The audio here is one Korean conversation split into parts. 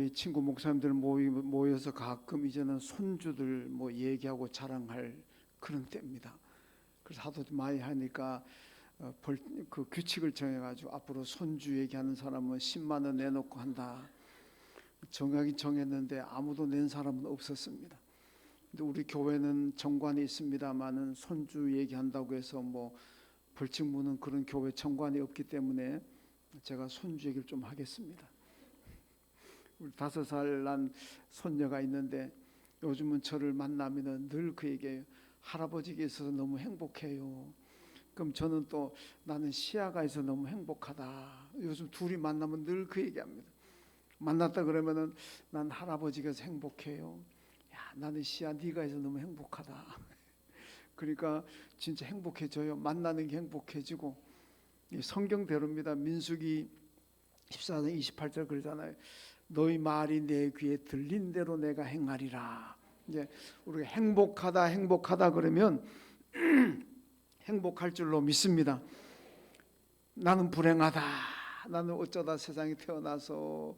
친구 목사님들 모여서 가끔 이제는 손주들 얘기하고 자랑할 그런 때입니다. 그래서 하도 많이 하니까 그 규칙을 정해가지고 앞으로 손주 얘기하는 사람은 10만 원 내놓고 한다. 정하긴 정했는데 아무도 낸 사람은 없었습니다. 근데 우리 교회는 정관이 있습니다만은 손주 얘기한다고 해서 벌칙 무는 그런 교회 정관이 없기 때문에 제가 손주 얘기를 좀 하겠습니다. 우리 5살 난 손녀가 있는데 요즘은 저를 만나면은 늘 그 얘기해요. 할아버지가 있어서 너무 행복해요. 그럼 저는 또 나는 시아가 있어서 너무 행복하다. 요즘 둘이 만나면 늘 그 얘기합니다. 만났다 그러면은 난 할아버지가 있어서 행복해요. 야, 나는 시아 네가 있어서 너무 행복하다. 그러니까 진짜 행복해져요. 만나는 게 행복해지고. 성경대로입니다. 민수기 14장 28절 그러잖아요. 너희 말이 내 귀에 들린 대로 내가 행하리라. 이제 우리가 행복하다 그러면 행복할 줄로 믿습니다. 나는 불행하다. 나는 어쩌다 세상에 태어나서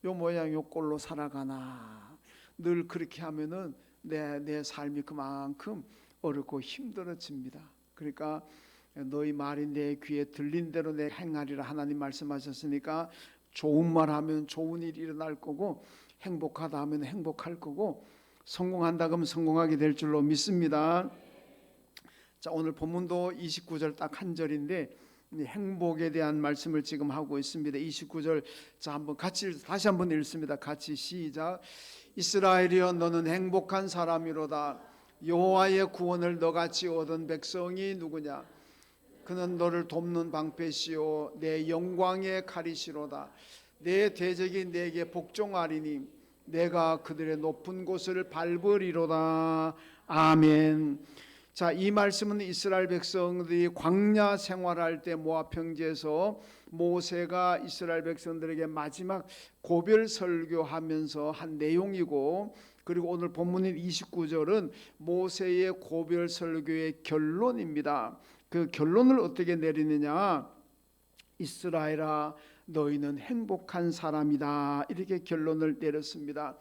요 모양 요 꼴로 살아가나. 늘 그렇게 하면은 내 삶이 그만큼 어렵고 힘들어집니다. 그러니까 너희 말이 내 귀에 들린 대로 내가 행하리라 하나님 말씀하셨으니까 좋은 말 하면 좋은 일이 일어날 거고 행복하다 하면 행복할 거고 성공한다 그러면 성공하게 될 줄로 믿습니다. 자, 오늘 본문도 29절 딱 한 절인데 행복에 대한 말씀을 지금 하고 있습니다. 29절 자 한번 같이 다시 한번 읽습니다. 같이 시작. 이스라엘이여 너는 행복한 사람이로다. 여호와의 구원을 너같이 얻은 백성이 누구냐? 그는 너를 돕는 방패시오 내 영광의 칼이시로다. 내 대적이 내게 복종하리니 내가 그들의 높은 곳을 밟으리로다. 아멘. 자, 이 말씀은 이스라엘 백성들이 광야 생활할 때 모압 평지에서 모세가 이스라엘 백성들에게 마지막 고별 설교하면서 한 내용이고, 그리고 오늘 본문인 29절은 모세의 고별 설교의 결론입니다. 그 결론을 어떻게 내리느냐? 이스라엘아 너희는 행복한 사람이다. 이렇게 결론을 내렸습니다.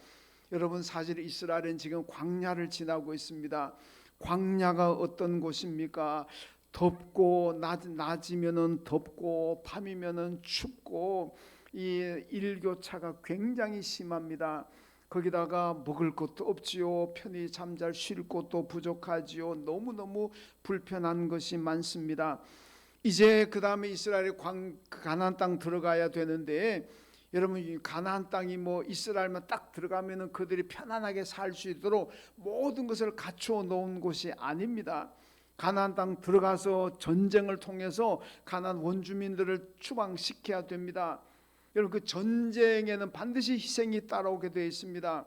여러분, 사실 이스라엘은 지금 광야를 지나고 있습니다. 광야가 어떤 곳입니까? 덥고 낮이면은 덥고 밤이면은 춥고 이 일교차가 굉장히 심합니다. 거기다가 먹을 것도 없지요. 편히 잠잘 쉴 곳도 부족하지요. 너무너무 불편한 것이 많습니다. 이제 그 다음에 이스라엘이 가나안 땅 들어가야 되는데, 여러분 가나안 땅이 이스라엘만 딱 들어가면은 그들이 편안하게 살 수 있도록 모든 것을 갖추어 놓은 곳이 아닙니다. 가나안 땅 들어가서 전쟁을 통해서 가나안 원주민들을 추방시켜야 됩니다. 여러분 그 전쟁에는 반드시 희생이 따라오게 되어 있습니다.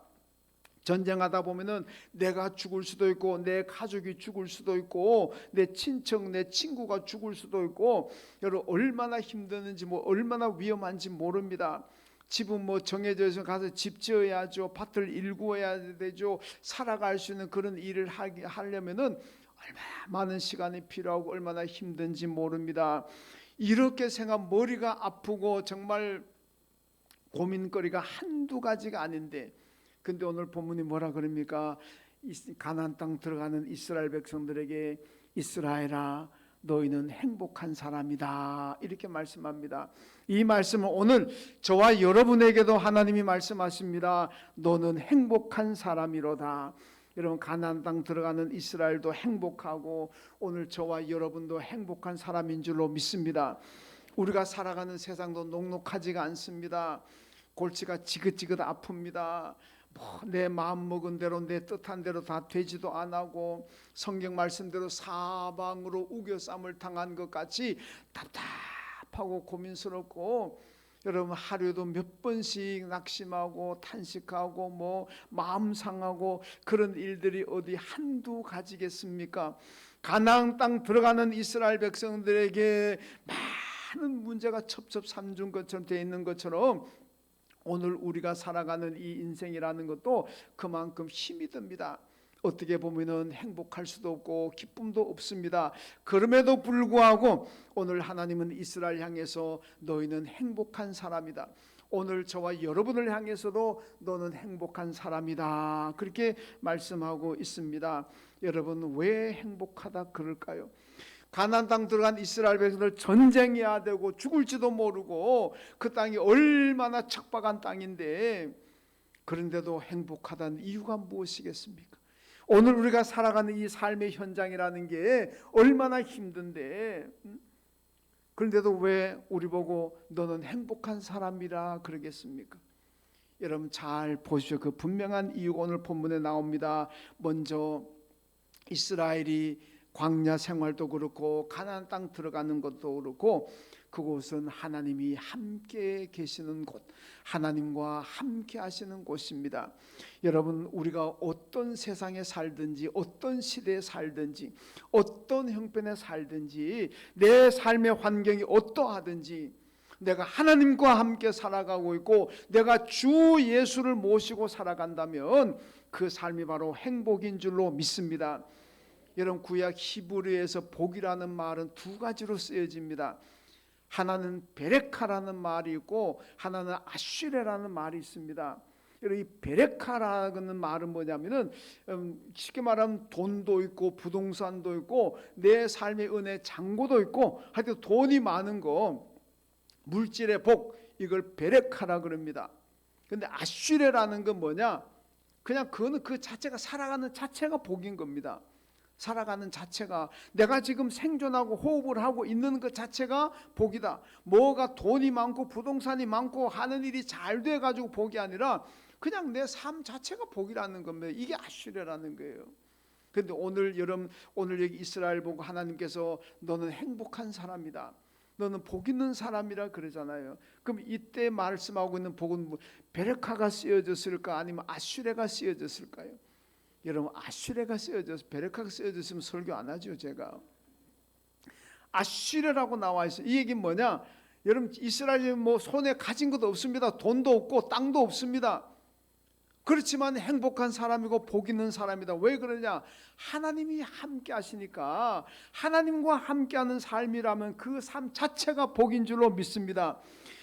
전쟁하다 보면은 내가 죽을 수도 있고 내 가족이 죽을 수도 있고 내 친척 내 친구가 죽을 수도 있고, 여러분 얼마나 힘드는지 얼마나 위험한지 모릅니다. 집은 정해져 있어서 가서 집 지어야죠. 밭을 일구어야 되죠. 살아갈 수 있는 그런 일을 하려면은 얼마나 많은 시간이 필요하고 얼마나 힘든지 모릅니다. 이렇게 생각 머리가 아프고 정말 고민거리가 한두 가지가 아닌데, 근데 오늘 본문이 뭐라 그럽니까? 가나안 땅 들어가는 이스라엘 백성들에게 이스라엘아 너희는 행복한 사람이다 이렇게 말씀합니다. 이 말씀은 오늘 저와 여러분에게도 하나님이 말씀하십니다. 너는 행복한 사람이로다. 여러분 가나안 땅 들어가는 이스라엘도 행복하고 오늘 저와 여러분도 행복한 사람인 줄로 믿습니다. 우리가 살아가는 세상도 녹록하지가 않습니다. 골치가 지긋지긋 아픕니다. 내 마음 먹은 대로 내 뜻한 대로 다 되지도 않고 성경 말씀대로 사방으로 우겨쌈을 당한 것 같이 답답하고 고민스럽고, 여러분 하루에도 몇 번씩 낙심하고 탄식하고 마음 상하고 그런 일들이 어디 한두 가지겠습니까? 가나안 땅 들어가는 이스라엘 백성들에게 많은 문제가 첩첩산중 것처럼 되어 있는 것처럼 오늘 우리가 살아가는 이 인생이라는 것도 그만큼 힘이 듭니다. 어떻게 보면은 행복할 수도 없고 기쁨도 없습니다. 그럼에도 불구하고 오늘 하나님은 이스라엘 향해서 너희는 행복한 사람이다. 오늘 저와 여러분을 향해서도 너는 행복한 사람이다, 그렇게 말씀하고 있습니다. 여러분, 왜 행복하다 그럴까요? 가나안 땅 들어간 이스라엘 백성들 전쟁해야 되고 죽을지도 모르고 그 땅이 얼마나 척박한 땅인데, 그런데도 행복하다는 이유가 무엇이겠습니까? 오늘 우리가 살아가는 이 삶의 현장이라는 게 얼마나 힘든데, 그런데도 왜 우리 보고 너는 행복한 사람이라 그러겠습니까? 여러분 잘 보시죠. 그 분명한 이유가 오늘 본문에 나옵니다. 먼저 이스라엘이 광야 생활도 그렇고 가나안 땅 들어가는 것도 그렇고, 그곳은 하나님이 함께 계시는 곳, 하나님과 함께 하시는 곳입니다. 여러분, 우리가 어떤 세상에 살든지, 어떤 시대에 살든지, 어떤 형편에 살든지, 내 삶의 환경이 어떠하든지 내가 하나님과 함께 살아가고 있고 내가 주 예수를 모시고 살아간다면 그 삶이 바로 행복인 줄로 믿습니다. 여러분, 구약 히브리에서 복이라는 말은 두 가지로 쓰여집니다. 하나는 베레카라는 말이 있고 하나는 아슈레라는 말이 있습니다. 이 베레카라는 말은 뭐냐면은 쉽게 말하면 돈도 있고 부동산도 있고 내 삶의 은혜 창고도 있고, 하여튼 돈이 많은 거, 물질의 복, 이걸 베레카라 그럽니다. 근데 아슈레라는 건 뭐냐? 그냥 그거는 그 자체가, 살아가는 자체가 복인 겁니다. 살아가는 자체가, 내가 지금 생존하고 호흡을 하고 있는 것 자체가 복이다. 뭐가 돈이 많고 부동산이 많고 하는 일이 잘 돼가지고 복이 아니라 그냥 내 삶 자체가 복이라는 겁니다. 이게 아슈레라는 거예요. 그런데 오늘 여러분, 오늘 여기 이스라엘 보고 하나님께서 너는 행복한 사람이다, 너는 복 있는 사람이라 그러잖아요. 그럼 이때 말씀하고 있는 복은 베레카가 쓰여졌을까, 아니면 아슈레가 쓰여졌을까요? 여러분, 아슈레가 쓰여져서 베레카가 쓰여졌으면 설교 안 하죠. 제가 아슈레라고 나와 있어요. 이 얘기는 뭐냐? 여러분, 이스라엘이 뭐 손에 가진 것도 없습니다. 돈도 없고 땅도 없습니다. 그렇지만 행복한 사람이고 복 있는 사람이다. 왜 그러냐? 하나님이 함께 하시니까. 하나님과 함께하는 삶이라면 그 삶 자체가 복인 줄로 믿습니다.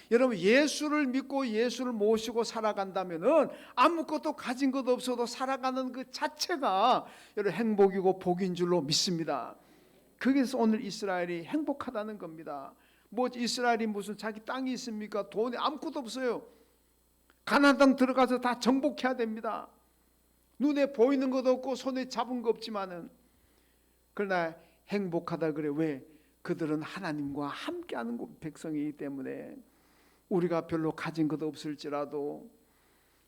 여러분, 예수를 믿고 예수를 모시고 살아간다면은 아무것도 가진 것도 없어도 살아가는 그 자체가 여러분 행복이고 복인 줄로 믿습니다. 거기서 오늘 이스라엘이 행복하다는 겁니다. 뭐 이스라엘이 무슨 자기 땅이 있습니까? 돈이 아무것도 없어요. 가나안 땅 들어가서 다 정복해야 됩니다. 눈에 보이는 것도 없고 손에 잡은 거 없지만은, 그러나 행복하다 그래. 왜? 그들은 하나님과 함께하는 백성이기 때문에. 우리가 별로 가진 것도 없을지라도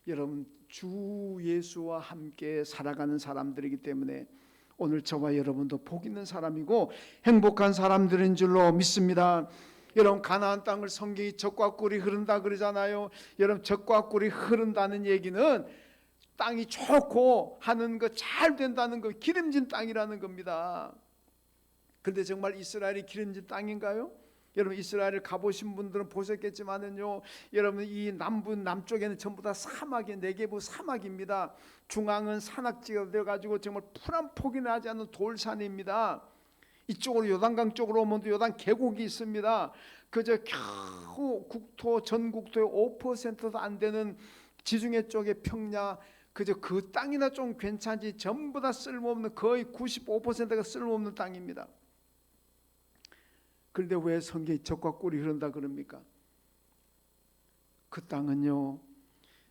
여러분, 주 예수와 함께 살아가는 사람들이기 때문에 오늘 저와 여러분도 복 있는 사람이고 행복한 사람들인 줄로 믿습니다. 여러분, 가나안 땅을 성경이 젖과 꿀이 흐른다 그러잖아요. 여러분, 젖과 꿀이 흐른다는 얘기는 땅이 좋고 하는 거 잘 된다는 거, 기름진 땅이라는 겁니다. 그런데 정말 이스라엘이 기름진 땅인가요? 여러분, 이스라엘을 가보신 분들은 보셨겠지만은요, 여러분, 이 남쪽에는 전부 다 사막이, 네게부 사막입니다. 중앙은 산악지가 되어가지고 정말 풀 한 폭이 나지 않는 돌산입니다. 이쪽으로 요단강 쪽으로 오면 요단 계곡이 있습니다. 그저 겨우 국토, 전 국토의 5%도 안 되는 지중해 쪽의 평야, 그저 그 땅이나 좀 괜찮지 전부 다 쓸모없는, 거의 95%가 쓸모없는 땅입니다. 그런데 왜 성경이 젖과 꿀이 흐른다 그럽니까? 그 땅은요,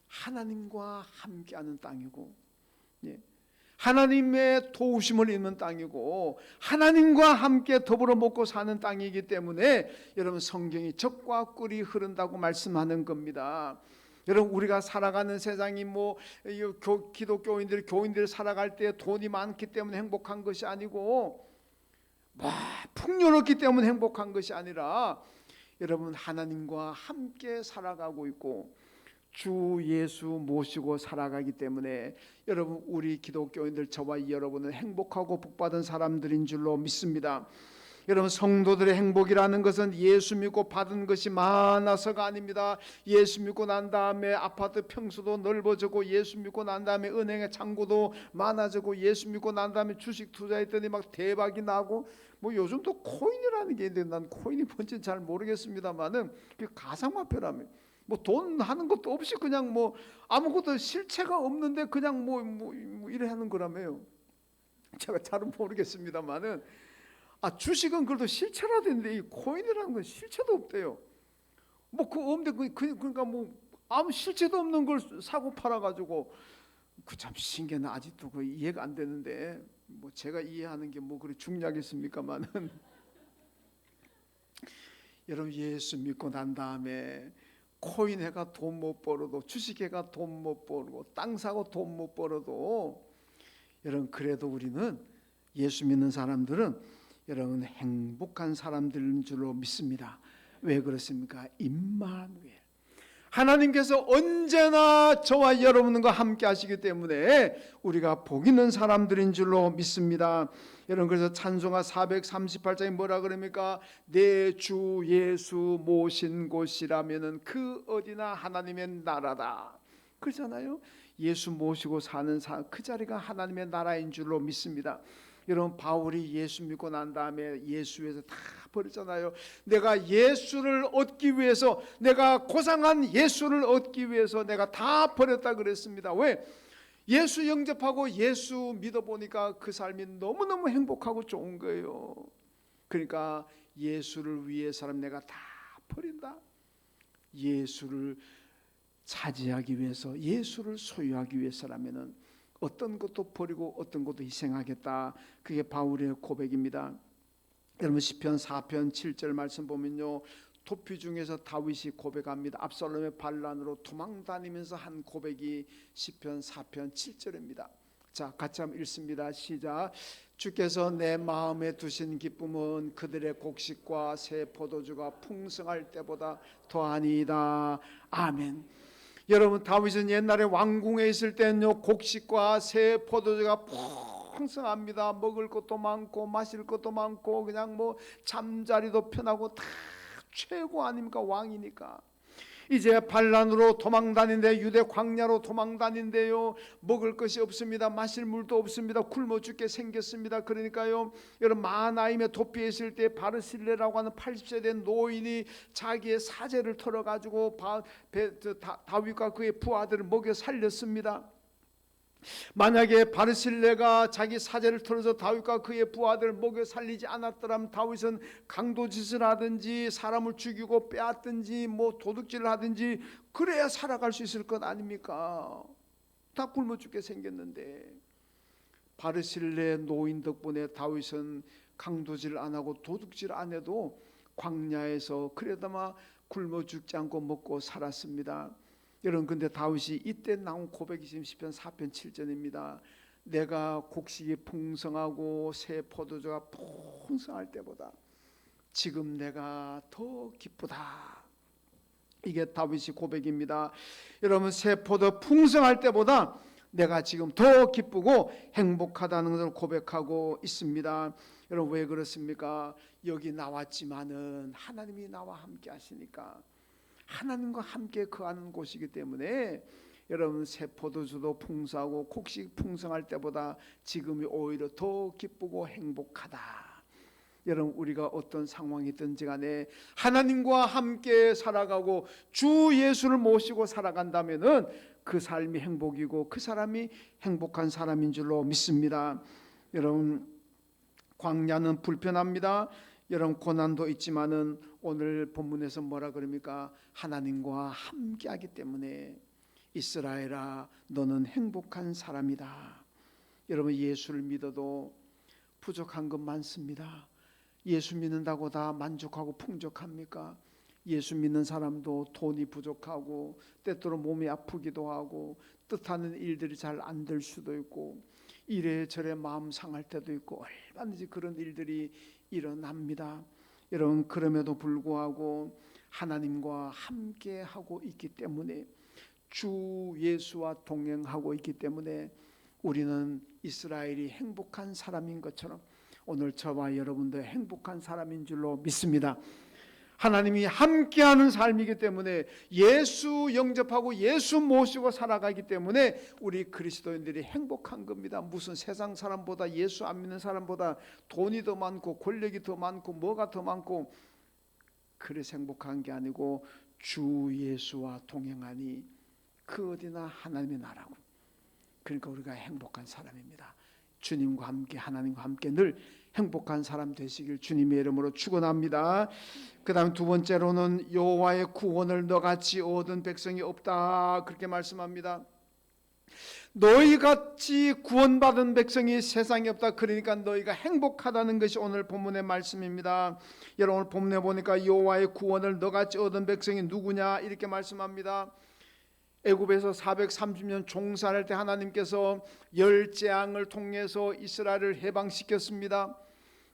하나님과 함께하는 땅이고, 하나님의 도우심을 입는 땅이고, 하나님과 함께 더불어 먹고 사는 땅이기 때문에 여러분, 성경이 젖과 꿀이 흐른다고 말씀하는 겁니다. 여러분, 우리가 살아가는 세상이 뭐 기독교인들, 교인들 살아갈 때 돈이 많기 때문에 행복한 것이 아니고, 풍요롭기 때문에 행복한 것이 아니라 여러분, 하나님과 함께 살아가고 있고 주 예수 모시고 살아가기 때문에 여러분, 우리 기독교인들, 저와 여러분은 행복하고 복받은 사람들인 줄로 믿습니다. 여러분, 성도들의 행복이라는 것은 예수 믿고 받은 것이 많아서가 아닙니다. 예수 믿고 난 다음에 아파트 평수도 넓어지고, 예수 믿고 난 다음에 은행의 잔고도 많아지고, 예수 믿고 난 다음에 주식 투자했더니 막 대박이 나고, 뭐 요즘도 코인이라는 게 있는데 난 코인이 뭔지 잘 모르겠습니다만은 그 가상화폐라며, 뭐 돈 하는 것도 없이 그냥 뭐 아무것도 실체가 없는데 그냥 뭐 이래 하는 거라며요. 제가 잘은 모르겠습니다만은 주식은 그래도 실체라도 있는데 이 코인이라는 건 실체도 없대요. 뭐 그 없는데 그러니까 뭐 아무 실체도 없는 걸 사고 팔아 가지고 그 참 신기하네. 아직도 그 이해가 안 되는데 뭐 제가 이해하는 게 뭐 그리 중요하겠습니까만은 여러분 예수 믿고 난 다음에 코인회가 돈 못 벌어도 주식회가 돈 못 벌고 땅 사고 돈 못 벌어도 여러분 그래도 우리는 예수 믿는 사람들은 여러분 행복한 사람들인 줄로 믿습니다. 왜 그렇습니까? 임마누엘 하나님께서 언제나 저와 여러분과 함께 하시기 때문에 우리가 복 있는 사람들인 줄로 믿습니다. 여러분 그래서 찬송가 438장에 뭐라 그럽니까? 내 주 예수 모신 곳이라면은 그 어디나 하나님의 나라다 그러잖아요. 예수 모시고 사는 그 자리가 하나님의 나라인 줄로 믿습니다. 여러분 바울이 예수 믿고 난 다음에 예수 위해서 다 버렸잖아요. 내가 예수를 얻기 위해서 내가 고상한 예수를 얻기 위해서 내가 다 버렸다 그랬습니다. 왜? 예수 영접하고 예수 믿어보니까 그 삶이 너무너무 행복하고 좋은 거예요. 그러니까 예수를 위해서라면 내가 다 버린다. 예수를 차지하기 위해서 예수를 소유하기 위해서라면은 어떤 것도 버리고 어떤 것도 희생하겠다. 그게 바울의 고백입니다. 여러분 시편 4편 7절 말씀 보면요. 도피 중에서 다윗이 고백합니다. 압살롬의 반란으로 도망다니면서 한 고백이 시편 4편 7절입니다. 자, 같이 한번 읽습니다. 시작. 주께서 내 마음에 두신 기쁨은 그들의 곡식과 새 포도주가 풍성할 때보다 더하니이다. 아멘. 여러분 다윗은 옛날에 왕궁에 있을 때는요 곡식과 새 포도주가 풍성합니다. 먹을 것도 많고 마실 것도 많고 그냥 뭐 잠자리도 편하고 다 최고 아닙니까? 왕이니까. 이제 반란으로 도망다닌데 유대 광야로 도망다닌데요 먹을 것이 없습니다. 마실 물도 없습니다. 굶어 죽게 생겼습니다. 그러니까요 여러분 마하나임에 도피에 있을 때 바르실레라고 하는 80세 된 노인이 자기의 사제를 털어가지고 다윗과 그의 부하들을 먹여 살렸습니다. 만약에 바르실레가 자기 사제를 털어서 다윗과 그의 부하들을 먹여 살리지 않았더라면 다윗은 강도짓을 하든지 사람을 죽이고 빼앗든지 뭐 도둑질을 하든지 그래야 살아갈 수 있을 것 아닙니까? 다 굶어 죽게 생겼는데 바르실레 노인 덕분에 다윗은 강도질 안 하고 도둑질 안 해도 광야에서 그래도마 굶어 죽지 않고 먹고 살았습니다. 여러분 근데 다윗이 이때 나온 고백이 지금 시편 4편 7절입니다. 내가 곡식이 풍성하고 새 포도주가 풍성할 때보다 지금 내가 더 기쁘다. 이게 다윗의 고백입니다. 여러분 새 포도 풍성할 때보다 내가 지금 더 기쁘고 행복하다는 것을 고백하고 있습니다. 여러분 왜 그렇습니까? 여기 나왔지만은 하나님이 나와 함께 하시니까 하나님과 함께 거하는 곳이기 때문에 여러분 새 포도주도 풍성하고 곡식 풍성할 때보다 지금이 오히려 더 기쁘고 행복하다. 여러분 우리가 어떤 상황이든지 간에 하나님과 함께 살아가고 주 예수를 모시고 살아간다면은 그 삶이 행복이고 그 사람이 행복한 사람인 줄로 믿습니다. 여러분 광야는 불편합니다. 여러분 고난도 있지만은 오늘 본문에서 뭐라 그럽니까? 하나님과 함께하기 때문에 이스라엘아 너는 행복한 사람이다. 여러분 예수를 믿어도 부족한 것 많습니다. 예수 믿는다고 다 만족하고 풍족합니까? 예수 믿는 사람도 돈이 부족하고 때때로 몸이 아프기도 하고 뜻하는 일들이 잘 안 될 수도 있고 이래저래 마음 상할 때도 있고 얼마든지 그런 일들이 일어납니다. 여러분 그럼에도 불구하고 하나님과 함께 하고 있기 때문에 주 예수와 동행하고 있기 때문에 우리는 이스라엘이 행복한 사람인 것처럼 오늘 저와 여러분도 행복한 사람인 줄로 믿습니다. 하나님이 함께하는 삶이기 때문에 예수 영접하고 예수 모시고 살아가기 때문에 우리 그리스도인들이 행복한 겁니다. 무슨 세상 사람보다 예수 안 믿는 사람보다 돈이 더 많고 권력이 더 많고 뭐가 더 많고 그래서 행복한 게 아니고 주 예수와 동행하니 그 어디나 하나님의 나라고. 그러니까 우리가 행복한 사람입니다. 주님과 함께 하나님과 함께 늘 행복한 사람 되시길 주님의 이름으로 축원합니다. 그 다음 두 번째로는 여호와의 구원을 너같이 얻은 백성이 없다, 그렇게 말씀합니다. 너희같이 구원받은 백성이 세상에 없다. 그러니까 너희가 행복하다는 것이 오늘 본문의 말씀입니다. 여러분 오늘 본문에 보니까 여호와의 구원을 너같이 얻은 백성이 누구냐 이렇게 말씀합니다. 애굽에서 430년 종살할 때 하나님께서 열 재앙을 통해서 이스라엘을 해방시켰습니다.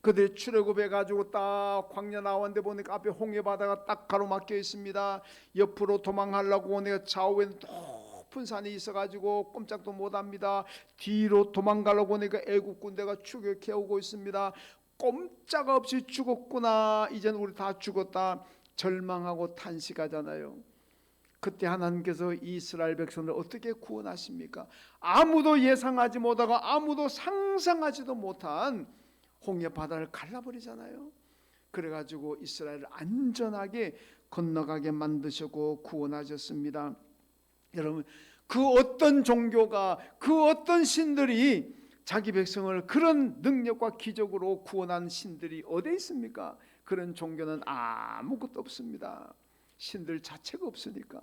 그들이 출애굽해 가지고 딱 광야 나왔는데 보니까 앞에 홍해 바다가 딱 가로막혀 있습니다. 옆으로 도망하려고 보니까 좌우에는 높은 산이 있어가지고 꼼짝도 못합니다. 뒤로 도망가려고 보니까 애굽 군대가 추격해 오고 있습니다. 꼼짝없이 죽었구나, 이젠 우리 다 죽었다 절망하고 탄식하잖아요. 그때 하나님께서 이스라엘 백성을 어떻게 구원하십니까? 아무도 예상하지 못하고 아무도 상상하지도 못한 홍해 바다를 갈라버리잖아요. 그래가지고 이스라엘을 안전하게 건너가게 만드셨고 구원하셨습니다. 여러분 그 어떤 종교가, 그 어떤 신들이 자기 백성을 그런 능력과 기적으로 구원한 신들이 어디 있습니까? 그런 종교는 아무것도 없습니다. 신들 자체가 없으니까.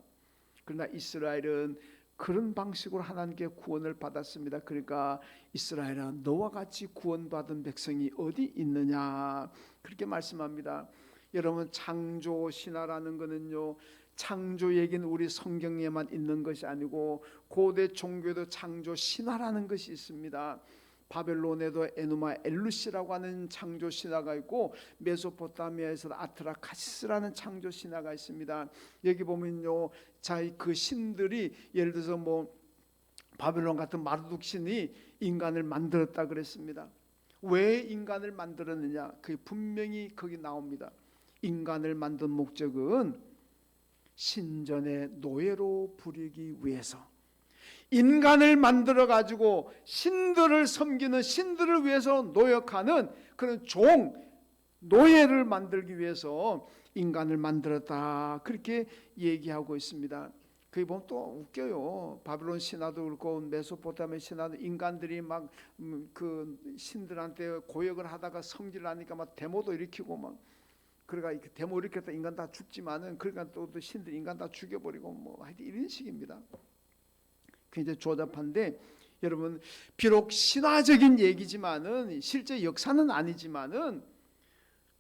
그러나 이스라엘은 그런 방식으로 하나님께 구원을 받았습니다. 그러니까 이스라엘아, 너와 같이 구원받은 백성이 어디 있느냐 그렇게 말씀합니다. 여러분 창조 신화라는 것은요, 창조 얘기는 우리 성경에만 있는 것이 아니고 고대 종교도 창조 신화라는 것이 있습니다. 바벨론에도 에누마 엘루시라고 하는 창조 신화가 있고 메소포타미아에서 아트라카시스라는 창조 신화가 있습니다. 여기 보면요, 자기 그 신들이 예를 들어서 뭐 바벨론 같은 마르둑 신이 인간을 만들었다 그랬습니다. 왜 인간을 만들었느냐? 그게 분명히 거기 나옵니다. 인간을 만든 목적은 신전의 노예로 부리기 위해서, 인간을 만들어 가지고 신들을 섬기는, 신들을 위해서 노역하는 그런 종, 노예를 만들기 위해서 인간을 만들었다, 그렇게 얘기하고 있습니다. 그게 보면 또 웃겨요. 바벨론 신화도 그렇고 메소포타미아 신화도 인간들이 막 그 신들한테 고역을 하다가 성질나니까 막 데모도 일으키고 막, 그러니까 데모 일으켰다 인간 다 죽지만은, 그러니까 또 신들 인간 다 죽여버리고 뭐 하여튼 이런 식입니다. 굉장히 조잡한데, 여러분 비록 신화적인 얘기지만은 실제 역사는 아니지만은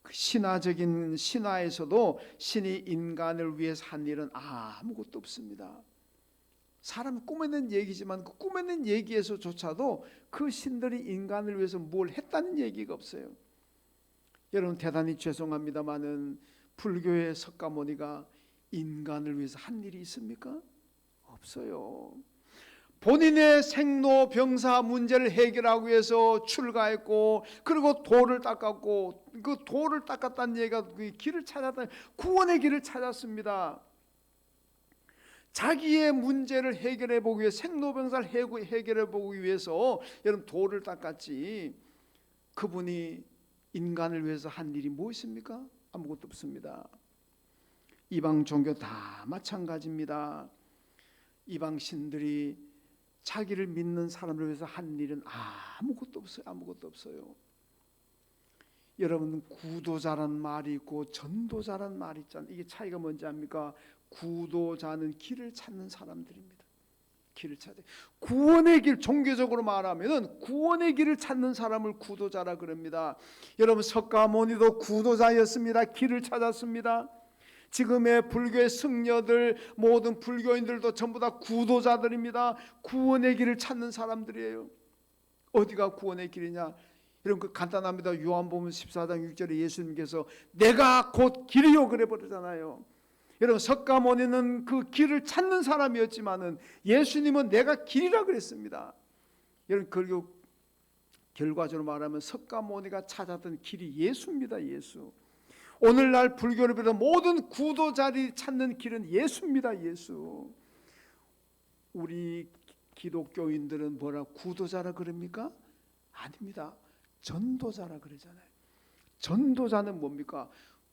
그 신화적인 신화에서도 신이 인간을 위해서 한 일은 아무것도 없습니다. 사람이 꾸며낸 얘기지만 그 꾸며낸 얘기에서조차도 그 신들이 인간을 위해서 뭘 했다는 얘기가 없어요. 여러분 대단히 죄송합니다마는 불교의 석가모니가 인간을 위해서 한 일이 있습니까? 없어요. 본인의 생로병사 문제를 해결하기 위해서 출가했고, 그리고 돌을 닦았고, 그 돌을 닦았다는 얘기가 그 길을 찾았다, 구원의 길을 찾았습니다. 자기의 문제를 해결해 보기 위해, 생로병사를 해결해 보기 위해서 여러분 돌을 닦았지, 그분이 인간을 위해서 한 일이 무엇입니까? 아무것도 없습니다. 이방 종교 다 마찬가지입니다. 이방 신들이 자기를 믿는 사람을 위해서 한 일은 아무것도 없어요. 아무것도 없어요. 여러분 구도자란 말이 있고 전도자란 말이 있잖아요. 이게 차이가 뭔지 압니까? 구도자는 길을 찾는 사람들입니다. 길을 찾아, 구원의 길, 종교적으로 말하면은 구원의 길을 찾는 사람을 구도자라 그럽니다. 여러분 석가모니도 구도자였습니다. 길을 찾았습니다. 지금의 불교의 승려들, 모든 불교인들도 전부 다 구도자들입니다. 구원의 길을 찾는 사람들이에요. 어디가 구원의 길이냐? 이런 거 간단합니다. 요한복음 14장 6절에 예수님께서 내가 곧 길이요 그래 버리잖아요. 여러분 석가모니는 그 길을 찾는 사람이었지만은 예수님은 내가 길이라 그랬습니다. 여러분 결국 결과적으로 말하면 석가모니가 찾았던 길이 예수입니다. 예수. 오늘날 불교를 비롯한 모든 구도자들이 찾는 길은 예수입니다. 예수. 우리 기독교인들은 뭐라 구도자라 그럽니까? 아닙니다. 전도자라 그러잖아요. 전도자는 뭡니까?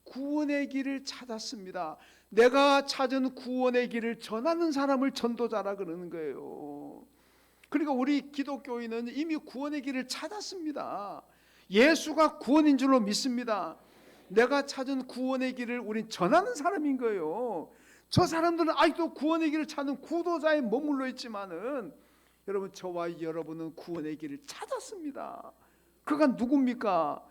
구원의 길을 찾았습니다. 내가 찾은 구원의 길을 전하는 사람을 전도자라 그러는 거예요. 그러니까 우리 기독교인은 이미 구원의 길을 찾았습니다. 예수가 구원인 줄로 믿습니다. 내가 찾은 구원의 길을 우린 전하는 사람인 거예요. 저 사람들은 아직도 구원의 길을 찾는 구도자에 머물러 있지만은 여러분, 저와 여러분은 구원의 길을 찾았습니다. 그가 누굽니까?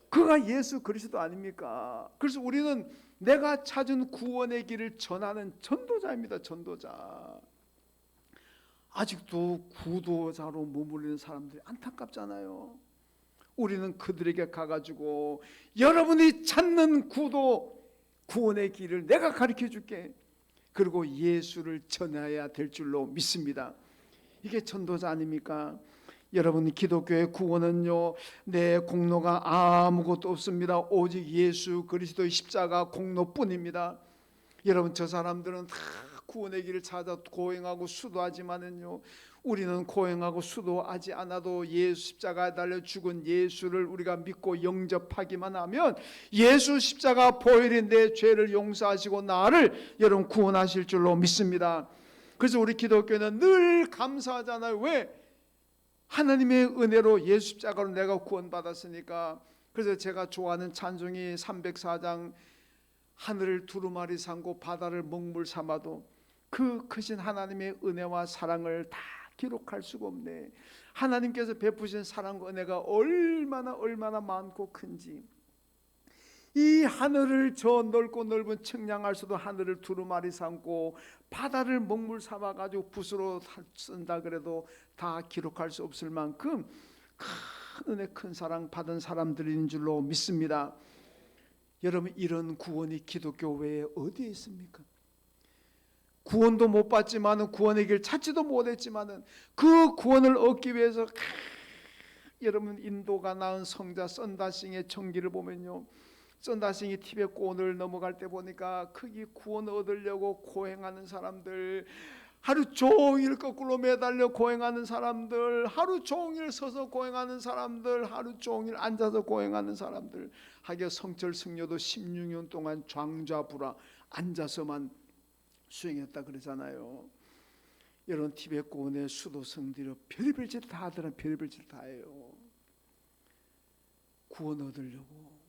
그가 예수 그리스도 아닙니까? 그래서 우리는 내가 찾은 구원의 길을 전하는 전도자입니다. 전도자. 아직도 구도자로 머무르는 사람들이 안타깝잖아요. 우리는 그들에게 가가지고 여러분이 찾는 구원의 길을 내가 가르쳐 줄게. 그리고 예수를 전해야 될 줄로 믿습니다. 이게 전도자 아닙니까? 여러분, 기독교의 구원은요, 내 공로가 아무것도 없습니다. 오직 예수 그리스도의 십자가 공로뿐입니다. 여러분, 저 사람들은 다 구원의 길을 찾아 고행하고 수도하지만은요, 우리는 고행하고 수도하지 않아도 예수 십자가에 달려 죽은 예수를 우리가 믿고 영접하기만 하면 예수 십자가 보혈이 내 죄를 용서하시고 나를 여러분 구원하실 줄로 믿습니다. 그래서 우리 기독교는 늘 감사하잖아요. 왜? 하나님의 은혜로 예수 십자가로 내가 구원받았으니까. 그래서 제가 좋아하는 찬송이 304장, 하늘을 두루마리 삼고 바다를 먹물 삼아도 그 크신 하나님의 은혜와 사랑을 다 기록할 수가 없네. 하나님께서 베푸신 사랑과 은혜가 얼마나 많고 큰지. 이 하늘을, 저 넓고 넓은 청량할 수도 하늘을 두루마리 삼고 바다를 먹물 삼아가지고 붓으로 쓴다 그래도 다 기록할 수 없을 만큼 큰 은혜, 큰 사랑 받은 사람들인 줄로 믿습니다. 여러분, 이런 구원이 기독교 외에 어디에 있습니까? 구원도 못 받지만은, 구원의 길 찾지도 못했지만은 그 구원을 얻기 위해서 여러분, 인도가 낳은 성자 썬다싱의 전기를 보면요, 썬다싱이 티베트권을 넘어갈 때 보니까 거기 구원 얻으려고 고행하는 사람들, 하루 종일 거꾸로 매달려 고행하는 사람들, 하루 종일 서서 고행하는 사람들, 하루 종일 앉아서 고행하는 사람들, 하기야 성철 승려도 16년 동안 좌불아 앉아서만 수행했다 그러잖아요. 여러분, 티베트권의 수도 성들이 별의별 짓 다 하더라. 별의별 짓 다 해요. 구원 얻으려고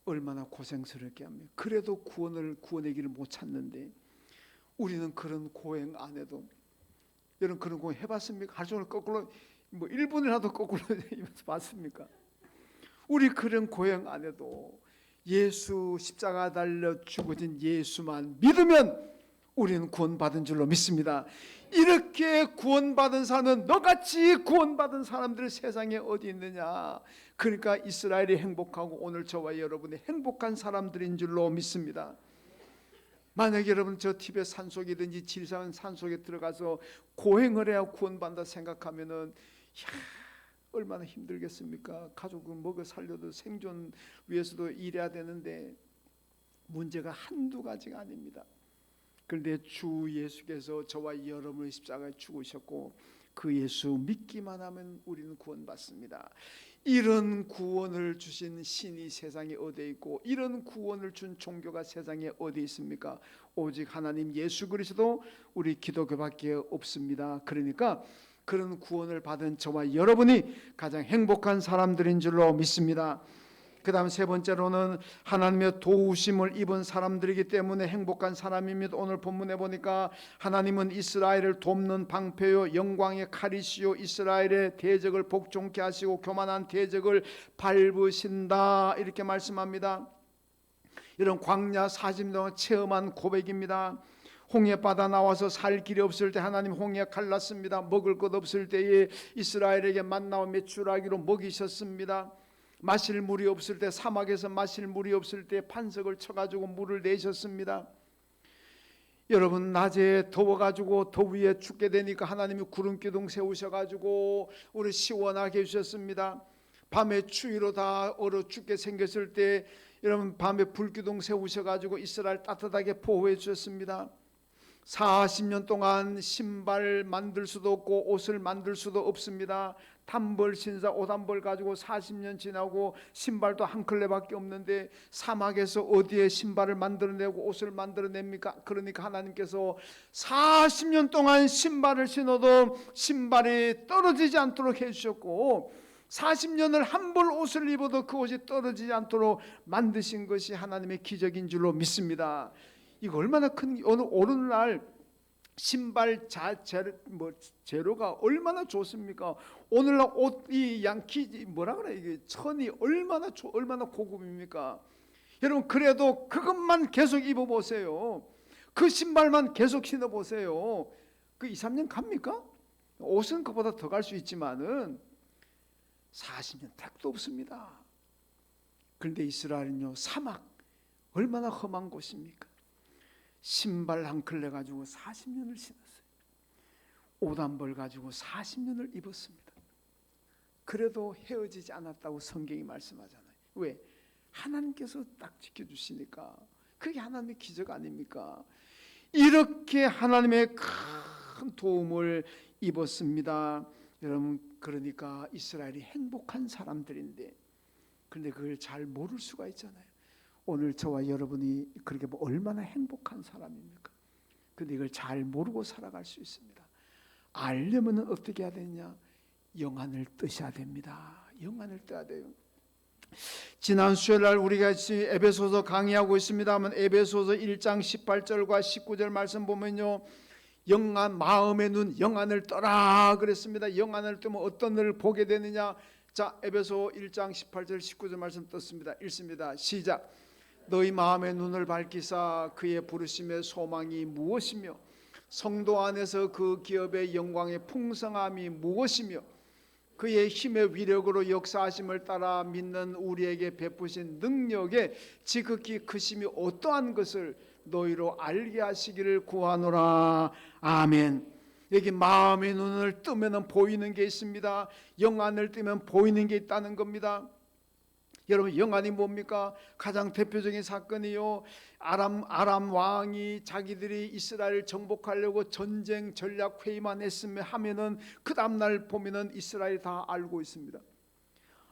얼마나 고생스럽게 합니까? 그래도 구원의 길을 못 찾는데 우리는 그런 고행 안 해도, 여러분 그런 고행 해봤습니까? 하루 종일 거꾸로 1분이라도 거꾸로 봤습니까? 우리 그런 고행 안 해도 예수 십자가 달려 죽어진 예수만 믿으면 우리는 구원받은 줄로 믿습니다. 이렇게 구원받은 사람은 너같이 구원받은 사람들 세상에 어디 있느냐. 그러니까 이스라엘이 행복하고 오늘 저와 여러분이 행복한 사람들인 줄로 믿습니다. 만약에 여러분 저 티베트 산속이든지 지리산 산속에 들어가서 고행을 해야 구원받는다 생각하면은 얼마나 힘들겠습니까? 가족을 먹여 살려도 생존 위해서도 일해야 되는데 문제가 한두 가지가 아닙니다. 그런데 주 예수께서 저와 여러분의 십자가에 죽으셨고 그 예수 믿기만 하면 우리는 구원받습니다. 이런 구원을 주신 신이 세상에 어디 있고 이런 구원을 준 종교가 세상에 어디 있습니까? 오직 하나님 예수 그리스도 우리 기독교밖에 없습니다. 그러니까 그런 구원을 받은 저와 여러분이 가장 행복한 사람들인 줄로 믿습니다. 그 다음 세 번째로는 하나님의 도우심을 입은 사람들이기 때문에 행복한 사람입니다. 오늘 본문에 보니까 하나님은 이스라엘을 돕는 방패요 영광의 칼이시요 이스라엘의 대적을 복종케 하시고 교만한 대적을 밟으신다 이렇게 말씀합니다. 이런 광야 40년 동안 체험한 고백입니다. 홍해바다 나와서 살 길이 없을 때 하나님 홍해 갈랐습니다. 먹을 것 없을 때에 이스라엘에게 만나와 메추라기로 먹이셨습니다. 마실 물이 없을 때, 사막에서 마실 물이 없을 때 판석을 쳐가지고 물을 내셨습니다. 여러분, 낮에 더워가지고 더위에 죽게 되니까 하나님이 구름기둥 세우셔가지고 우리 시원하게 해주셨습니다. 밤에 추위로 다 얼어 죽게 생겼을 때 여러분 밤에 불기둥 세우셔가지고 이스라엘 따뜻하게 보호해 주셨습니다. 40년 동안 신발 만들 수도 없고 옷을 만들 수도 없습니다. 단벌 신사 옷 한 벌 가지고 40년 지나고 신발도 한 켤레밖에 없는데 사막에서 어디에 신발을 만들어내고 옷을 만들어냅니까? 그러니까 하나님께서 40년 동안 신발을 신어도 신발이 떨어지지 않도록 해주셨고 40년을 한 벌 옷을 입어도 그 옷이 떨어지지 않도록 만드신 것이 하나님의 기적인 줄로 믿습니다. 이거 얼마나 큰 오늘날 신발 재료가 얼마나 좋습니까? 오늘날 옷이 양키 뭐라 그래 이게 천이 얼마나 고급입니까? 여러분 그래도 그것만 계속 입어 보세요. 그 신발만 계속 신어 보세요. 그 2, 3년 갑니까? 옷은 그보다 더 갈 수 있지만은 40년 택도 없습니다. 그런데 이스라엘은요 사막 얼마나 험한 곳입니까? 신발 한 켤레 가지고 40년을 신었어요. 옷 한 벌 가지고 40년을 입었습니다. 그래도 헤어지지 않았다고 성경이 말씀하잖아요. 왜? 하나님께서 딱 지켜주시니까. 그게 하나님의 기적 아닙니까? 이렇게 하나님의 큰 도움을 입었습니다. 여러분 그러니까 이스라엘이 행복한 사람들인데 그런데 그걸 잘 모를 수가 있잖아요. 오늘 저와 여러분이 그렇게 얼마나 행복한 사람입니까? 그런데 이걸 잘 모르고 살아갈 수 있습니다. 알려면 어떻게 해야 되느냐? 영안을 뜨셔야 됩니다. 영안을 떠야 돼요. 지난 수요일날 우리가 에베소서 강의하고 있습니다만 에베소서 1장 18절과 19절 말씀 보면요 영안 마음의 눈 영안을 떠라 그랬습니다. 영안을 뜨면 어떤 일을 보게 되느냐? 자 에베소 1장 18절 19절 말씀 떴습니다. 읽습니다. 시작. 너희 마음의 눈을 밝히사 그의 부르심의 소망이 무엇이며 성도 안에서 그 기업의 영광의 풍성함이 무엇이며 그의 힘의 위력으로 역사하심을 따라 믿는 우리에게 베푸신 능력의 지극히 크심이 어떠한 것을 너희로 알게 하시기를 구하노라. 아멘. 여기 마음의 눈을 뜨면 보이는 게 있습니다. 영안을 뜨면 보이는 게 있다는 겁니다. 여러분 영안이 뭡니까? 가장 대표적인 사건이요 아람 왕이 자기들이 이스라엘을 정복하려고 전쟁 전략 회의만 했으면 하면은 그 다음날 보면은 이스라엘이 다 알고 있습니다.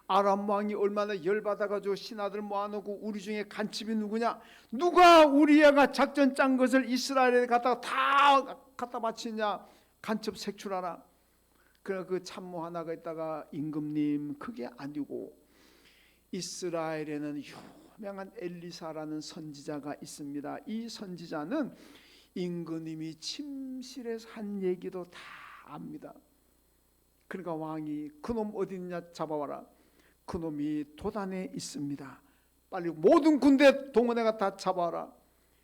아람 왕이 얼마나 열받아가지고 신하들 모아놓고 우리 중에 간첩이 누구냐? 누가 우리 애가 작전 짠 것을 이스라엘에 갖다가 다 갖다 바치냐? 간첩 색출하라. 그래 그 참모 하나가 있다가 임금님 그게 아니고 이스라엘에는 유명한 엘리사라는 선지자가 있습니다. 이 선지자는 임금님이 침실에서 한 얘기도 다 압니다. 그러니까 왕이 그놈 어디 있냐 잡아와라. 그놈이 도단에 있습니다. 빨리 모든 군대 동원해가 다 잡아와라.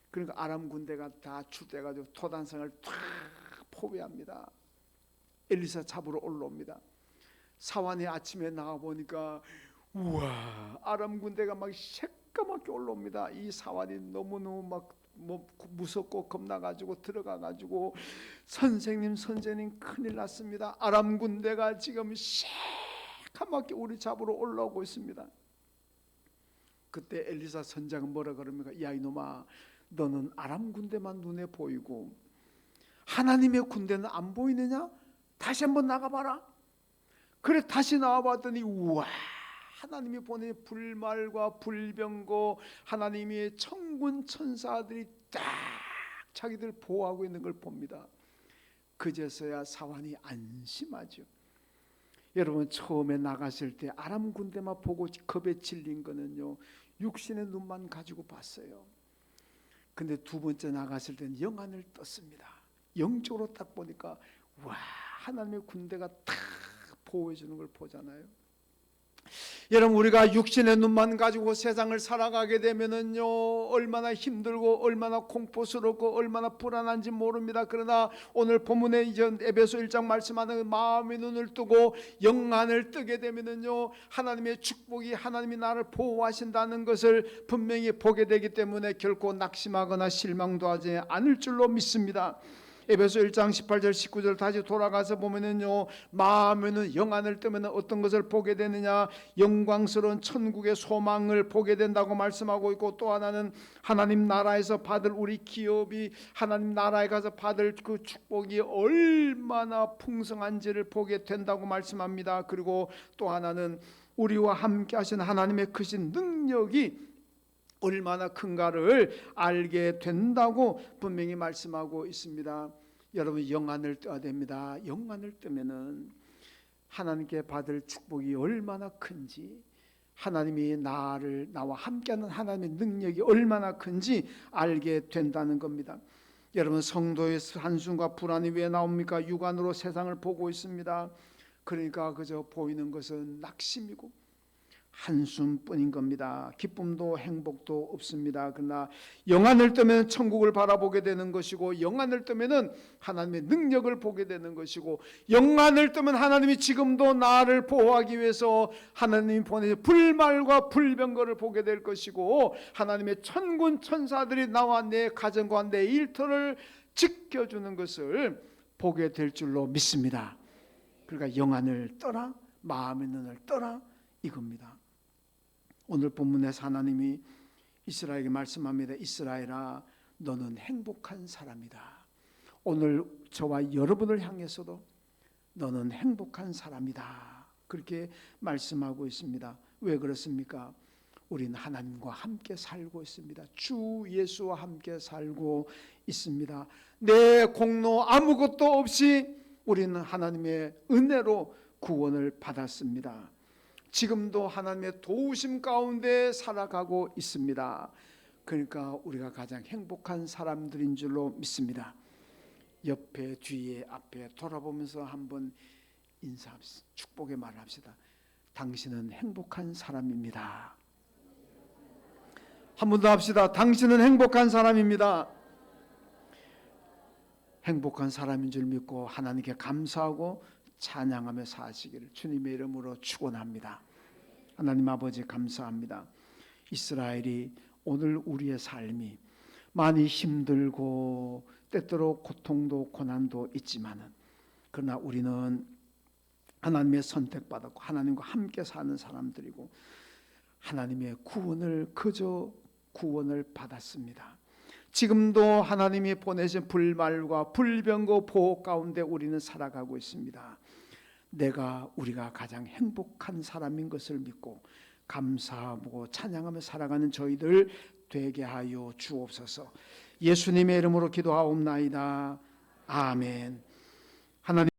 그러니까 아람 군대가 다 출대해가지고 도단성을 다 포위합니다. 엘리사 잡으러 올라옵니다. 사환이 아침에 나와보니까 우와 아람 군대가 막 새까맣게 올라옵니다. 이 사환이 너무너무 막 무섭고 겁나가지고 들어가가지고 선생님 큰일 났습니다. 아람 군대가 지금 새까맣게 우리 잡으러 올라오고 있습니다. 그때 엘리사 선장은 뭐라 그럽니까? 야 이놈아 너는 아람 군대만 눈에 보이고 하나님의 군대는 안 보이느냐? 다시 한번 나가봐라. 그래 다시 나와봤더니 우와 하나님이 보낸 불말과 불병거 하나님의 천군 천사들이 딱 자기들 보호하고 있는 걸 봅니다. 그제서야 사환이 안심하죠. 여러분 처음에 나갔을 때 아람 군대만 보고 겁에 질린 거는요 육신의 눈만 가지고 봤어요. 근데 두 번째 나갔을 때는 영안을 떴습니다. 영적으로 딱 보니까 와 하나님의 군대가 딱 보호해 주는 걸 보잖아요. 여러분 우리가 육신의 눈만 가지고 세상을 살아가게 되면은요 얼마나 힘들고 얼마나 공포스럽고 얼마나 불안한지 모릅니다. 그러나 오늘 본문에 에베소 1장 말씀하는 마음의 눈을 뜨고 영안을 뜨게 되면은요 하나님의 축복이 하나님이 나를 보호하신다는 것을 분명히 보게 되기 때문에 결코 낙심하거나 실망도 하지 않을 줄로 믿습니다. 에베소 1장 18절 19절 다시 돌아가서 보면은요, 마음에는 영안을 뜨면 어떤 것을 보게 되느냐, 영광스러운 천국의 소망을 보게 된다고 말씀하고 있고, 또 하나는 하나님 나라에서 받을 우리 기업이 하나님 나라에 가서 받을 그 축복이 얼마나 풍성한지를 보게 된다고 말씀합니다. 그리고 또 하나는 우리와 함께 하신 하나님의 크신 능력이 얼마나 큰가를 알게 된다고 분명히 말씀하고 있습니다. 여러분, 영안을 떠야 됩니다. 영안을 뜨면은 하나님께 받을 축복이 얼마나 큰지, 하나님이 나와 함께하는 하나님의 능력이 얼마나 큰지 알게 된다는 겁니다. 여러분, 성도의 한숨과 불안이 왜 나옵니까? 육안으로 세상을 보고 있습니다. 그러니까 그저 보이는 것은 낙심이고 한숨뿐인 겁니다. 기쁨도 행복도 없습니다. 그러나 영안을 뜨면 천국을 바라보게 되는 것이고, 영안을 뜨면 하나님의 능력을 보게 되는 것이고, 영안을 뜨면 하나님이 지금도 나를 보호하기 위해서 하나님이 보내신 불말과 불병거를 보게 될 것이고, 하나님의 천군 천사들이 나와 내 가정과 내 일터를 지켜주는 것을 보게 될 줄로 믿습니다. 그러니까 영안을 떠라, 마음의 눈을 떠라, 이겁니다. 오늘 본문에서 하나님이 이스라엘에게 말씀합니다. 이스라엘아, 너는 행복한 사람이다. 오늘 저와 여러분을 향해서도 너는 행복한 사람이다, 그렇게 말씀하고 있습니다. 왜 그렇습니까? 우리는 하나님과 함께 살고 있습니다. 주 예수와 함께 살고 있습니다. 내 공로 아무것도 없이 우리는 하나님의 은혜로 구원을 받았습니다. 지금도 하나님의 도우심 가운데 살아가고 있습니다. 그러니까 우리가 가장 행복한 사람들인 줄로 믿습니다. 옆에, 뒤에, 앞에 돌아보면서 한번 인사합시다. 축복의 말을 합시다. 당신은 행복한 사람입니다. 한 번 더 합시다. 당신은 행복한 사람입니다. 행복한 사람인 줄 믿고 하나님께 감사하고 찬양하며 사시기를 주님의 이름으로 축원합니다. 하나님 아버지, 감사합니다. 이스라엘이 오늘 우리의 삶이 많이 힘들고 때때로 고통도 고난도 있지만은, 그러나 우리는 하나님의 선택받았고 하나님과 함께 사는 사람들이고 하나님의 구원을 받았습니다. 지금도 하나님이 보내신 불말과 불병거 보호 가운데 우리는 살아가고 있습니다. 우리가 가장 행복한 사람인 것을 믿고 감사하고 찬양하며 살아가는 저희들 되게 하여 주옵소서. 예수님의 이름으로 기도하옵나이다. 아멘. 하나님